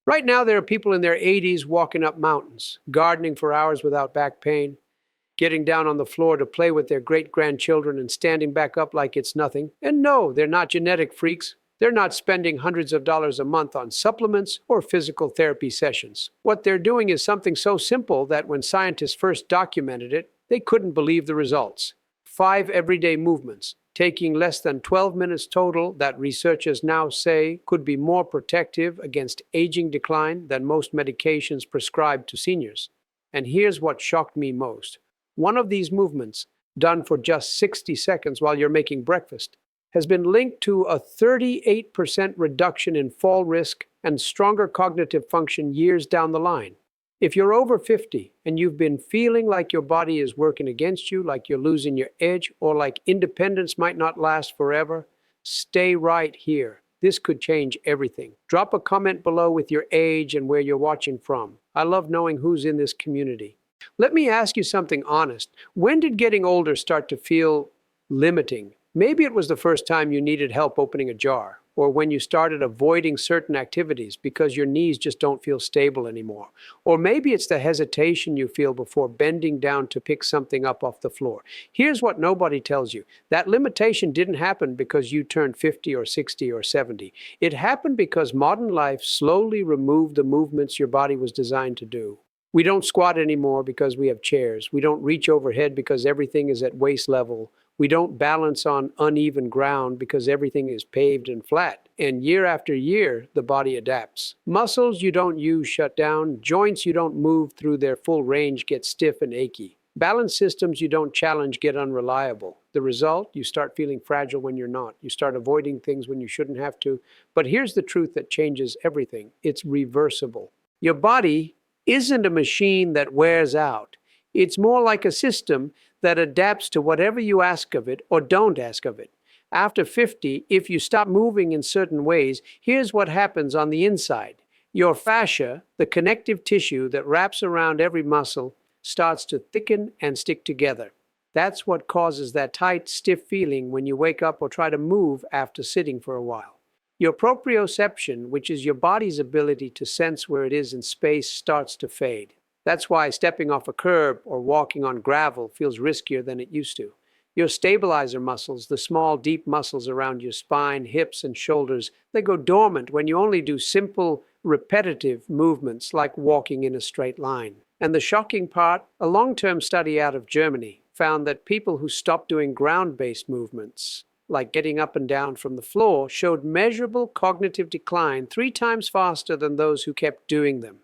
Right now, there are people in their 80s walking up mountains, gardening for hours without back pain, getting down on the floor to play with their great grandchildren and standing back up like it's nothing. And no, they're not genetic freaks. They're not spending hundreds of dollars a month on supplements or physical therapy sessions. What they're doing is something so simple that when scientists first documented it, they couldn't believe the results. 5 everyday movements, taking less than 12 minutes total, that researchers now say could be more protective against aging decline than most medications prescribed to seniors. And here's what shocked me most. One of these movements, done for just 60 seconds while you're making breakfast, has been linked to a 38% reduction in fall risk and stronger cognitive function years down the line. If you're over 50 and you've been feeling like your body is working against you, like you're losing your edge, or like independence might not last forever, stay right here. This could change everything. Drop a comment below with your age and where you're watching from. I love knowing who's in this community. Let me ask you something honest. When did getting older start to feel limiting? Maybe it was the first time you needed help opening a jar, or when you started avoiding certain activities because your knees just don't feel stable anymore. Or maybe it's the hesitation you feel before bending down to pick something up off the floor. Here's what nobody tells you. That limitation didn't happen because you turned 50 or 60 or 70. It happened because modern life slowly removed the movements your body was designed to do. We don't squat anymore because we have chairs. We don't reach overhead because everything is at waist level. We don't balance on uneven ground because everything is paved and flat. And year after year, the body adapts. Muscles you don't use shut down. Joints you don't move through their full range get stiff and achy. Balance systems you don't challenge get unreliable. The result, you start feeling fragile when you're not. You start avoiding things when you shouldn't have to. But here's the truth that changes everything. It's reversible. Your body isn't a machine that wears out. It's more like a system that adapts to whatever you ask of it or don't ask of it. After 50, if you stop moving in certain ways, here's what happens on the inside. Your fascia, the connective tissue that wraps around every muscle, starts to thicken and stick together. That's what causes that tight, stiff feeling when you wake up or try to move after sitting for a while. Your proprioception, which is your body's ability to sense where it is in space, starts to fade. That's why stepping off a curb or walking on gravel feels riskier than it used to. Your stabilizer muscles, the small, deep muscles around your spine, hips, and shoulders, they go dormant when you only do simple, repetitive movements like walking in a straight line. And the shocking part, a long-term study out of Germany found that people who stopped doing ground-based movements, like getting up and down from the floor, showed measurable cognitive decline 3 times faster than those who kept doing them.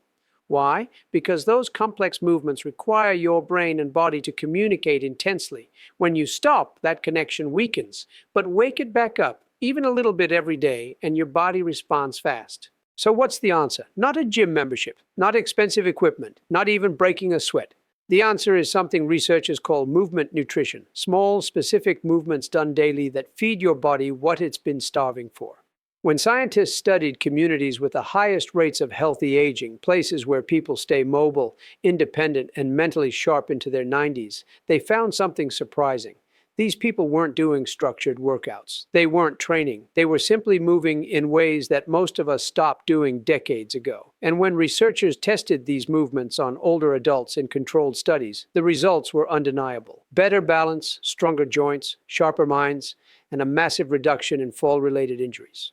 Why? Because those complex movements require your brain and body to communicate intensely. When you stop, that connection weakens. But wake it back up, even a little bit every day, and your body responds fast. So what's the answer? Not a gym membership, not expensive equipment, not even breaking a sweat. The answer is something researchers call movement nutrition, small, specific movements done daily that feed your body what it's been starving for. When scientists studied communities with the highest rates of healthy aging, places where people stay mobile, independent, and mentally sharp into their 90s, they found something surprising. These people weren't doing structured workouts. They weren't training. They were simply moving in ways that most of us stopped doing decades ago. And when researchers tested these movements on older adults in controlled studies, the results were undeniable. Better balance, stronger joints, sharper minds, and a massive reduction in fall-related injuries.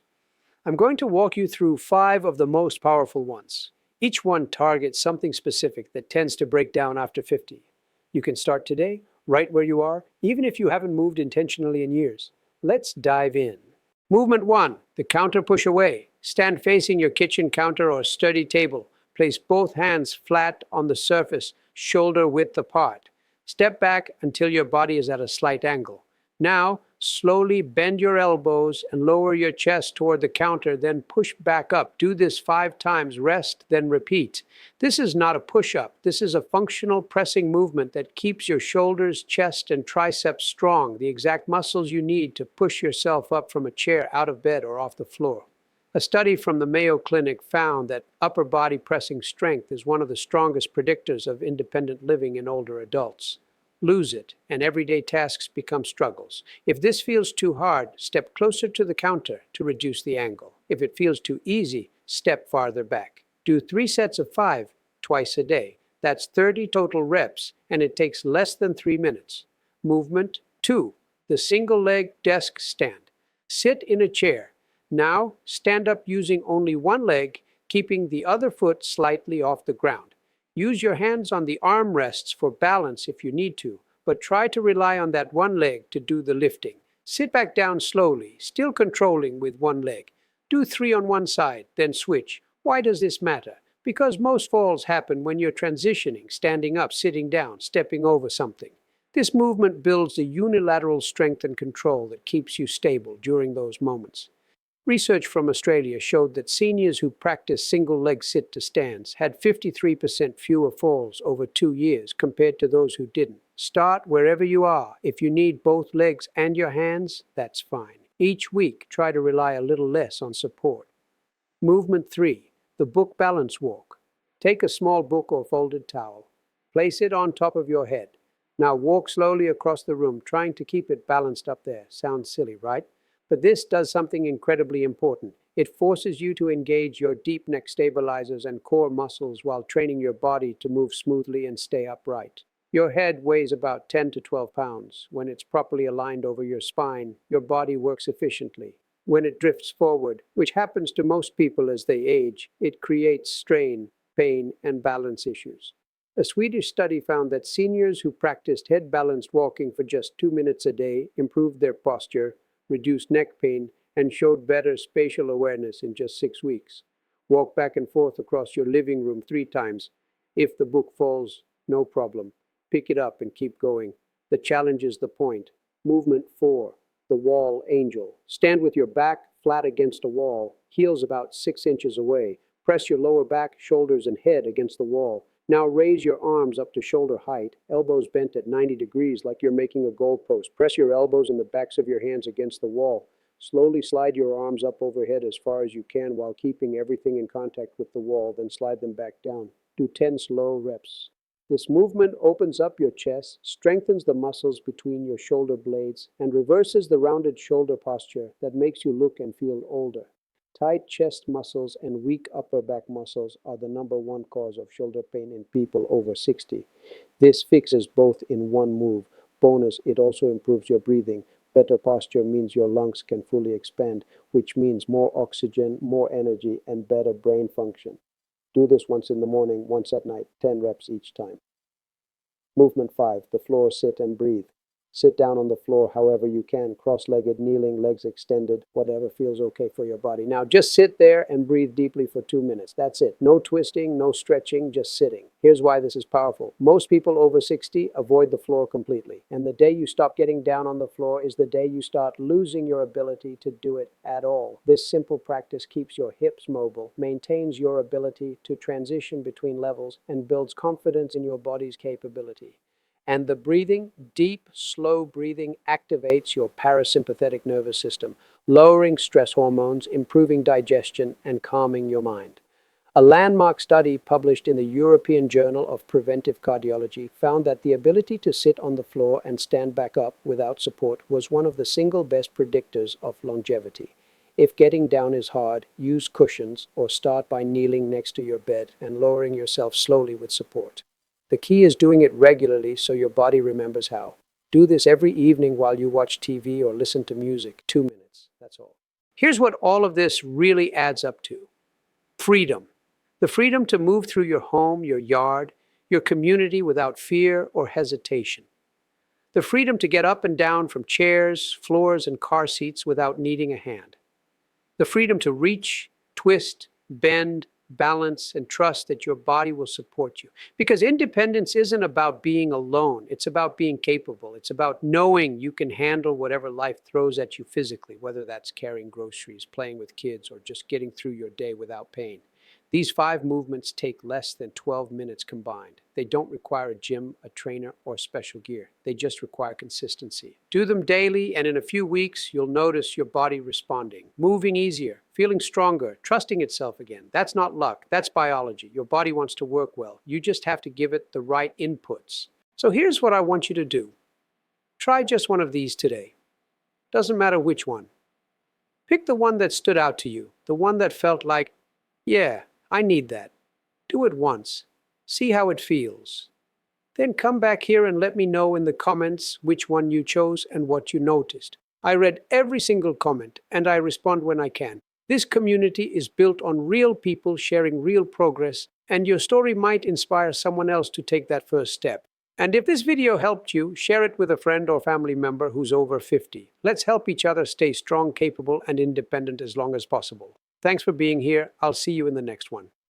I'm going to walk you through 5 of the most powerful ones. Each one targets something specific that tends to break down after 50. You can start today, right where you are, even if you haven't moved intentionally in years. Let's dive in. Movement 1, the counter push away. Stand facing your kitchen counter or study table. Place both hands flat on the surface, shoulder width apart. Step back until your body is at a slight angle. Now, slowly bend your elbows and lower your chest toward the counter, then push back up. Do this 5 times, rest, then repeat. This is not a push-up. This is a functional pressing movement that keeps your shoulders, chest, and triceps strong, the exact muscles you need to push yourself up from a chair, out of bed, or off the floor. A study from the Mayo Clinic found that upper body pressing strength is one of the strongest predictors of independent living in older adults. Lose it, and everyday tasks become struggles. If this feels too hard, step closer to the counter to reduce the angle. If it feels too easy, step farther back. Do 3 sets of 5 twice a day. That's 30 total reps, and it takes less than 3 minutes. Movement 2. The single leg desk stand. Sit in a chair. Now stand up using only one leg, keeping the other foot slightly off the ground. Use your hands on the armrests for balance if you need to, but try to rely on that one leg to do the lifting. Sit back down slowly, still controlling with one leg. Do 3 on one side, then switch. Why does this matter? Because most falls happen when you're transitioning, standing up, sitting down, stepping over something. This movement builds the unilateral strength and control that keeps you stable during those moments. Research from Australia showed that seniors who practiced single-leg sit-to-stands had 53% fewer falls over 2 years compared to those who didn't. Start wherever you are. If you need both legs and your hands, that's fine. Each week, try to rely a little less on support. Movement 3. The book balance walk. Take a small book or folded towel. Place it on top of your head. Now walk slowly across the room, trying to keep it balanced up there. Sounds silly, right? But this does something incredibly important. It forces you to engage your deep neck stabilizers and core muscles while training your body to move smoothly and stay upright. Your head weighs about 10 to 12 pounds. When it's properly aligned over your spine, your body works efficiently. When it drifts forward, which happens to most people as they age, it creates strain, pain, and balance issues. A Swedish study found that seniors who practiced head-balanced walking for just 2 minutes a day improved their posture, reduced neck pain, and showed better spatial awareness in just 6 weeks. Walk back and forth across your living room 3 times. If the book falls, no problem. Pick it up and keep going. The challenge is the point. Movement 4. The wall angel. Stand with your back flat against a wall, heels about 6 inches away. Press your lower back, shoulders, and head against the wall. Now raise your arms up to shoulder height, elbows bent at 90 degrees like you're making a goalpost. Press your elbows and the backs of your hands against the wall. Slowly slide your arms up overhead as far as you can while keeping everything in contact with the wall, then slide them back down. Do 10 slow reps. This movement opens up your chest, strengthens the muscles between your shoulder blades, and reverses the rounded shoulder posture that makes you look and feel older. Tight chest muscles and weak upper back muscles are the #1 cause of shoulder pain in people over 60. This fixes both in one move. Bonus, it also improves your breathing. Better posture means your lungs can fully expand, which means more oxygen, more energy, and better brain function. Do this once in the morning, once at night, 10 reps each time. Movement 5. The floor sit and breathe. Sit down on the floor however you can, cross-legged, kneeling, legs extended, whatever feels okay for your body. Now just sit there and breathe deeply for 2 minutes. That's it. No twisting, no stretching, just sitting. Here's why this is powerful. Most people over 60 avoid the floor completely. And the day you stop getting down on the floor is the day you start losing your ability to do it at all. This simple practice keeps your hips mobile, maintains your ability to transition between levels, and builds confidence in your body's capability. And the breathing, deep, slow breathing, activates your parasympathetic nervous system, lowering stress hormones, improving digestion, and calming your mind. A landmark study published in the European Journal of Preventive Cardiology found that the ability to sit on the floor and stand back up without support was one of the single best predictors of longevity. If getting down is hard, use cushions or start by kneeling next to your bed and lowering yourself slowly with support. The key is doing it regularly so your body remembers how. Do this every evening while you watch TV or listen to music. 2 minutes, that's all. Here's what all of this really adds up to. Freedom. The freedom to move through your home, your yard, your community without fear or hesitation. The freedom to get up and down from chairs, floors, and car seats without needing a hand. The freedom to reach, twist, bend, balance, and trust that your body will support you. Because independence isn't about being alone. It's about being capable. It's about knowing you can handle whatever life throws at you physically, whether that's carrying groceries, playing with kids, or just getting through your day without pain. These 5 movements take less than 12 minutes combined. They don't require a gym, a trainer, or special gear. They just require consistency. Do them daily, and in a few weeks, you'll notice your body responding, moving easier, feeling stronger, trusting itself again. That's not luck. That's biology. Your body wants to work well. You just have to give it the right inputs. So here's what I want you to do. Try just one of these today. Doesn't matter which one. Pick the one that stood out to you, the one that felt like, yeah, I need that. Do it once. See how it feels. Then come back here and let me know in the comments which one you chose and what you noticed. I read every single comment and I respond when I can. This community is built on real people sharing real progress, and your story might inspire someone else to take that first step. And if this video helped you, share it with a friend or family member who's over 50. Let's help each other stay strong, capable, and independent as long as possible. Thanks for being here. I'll see you in the next one.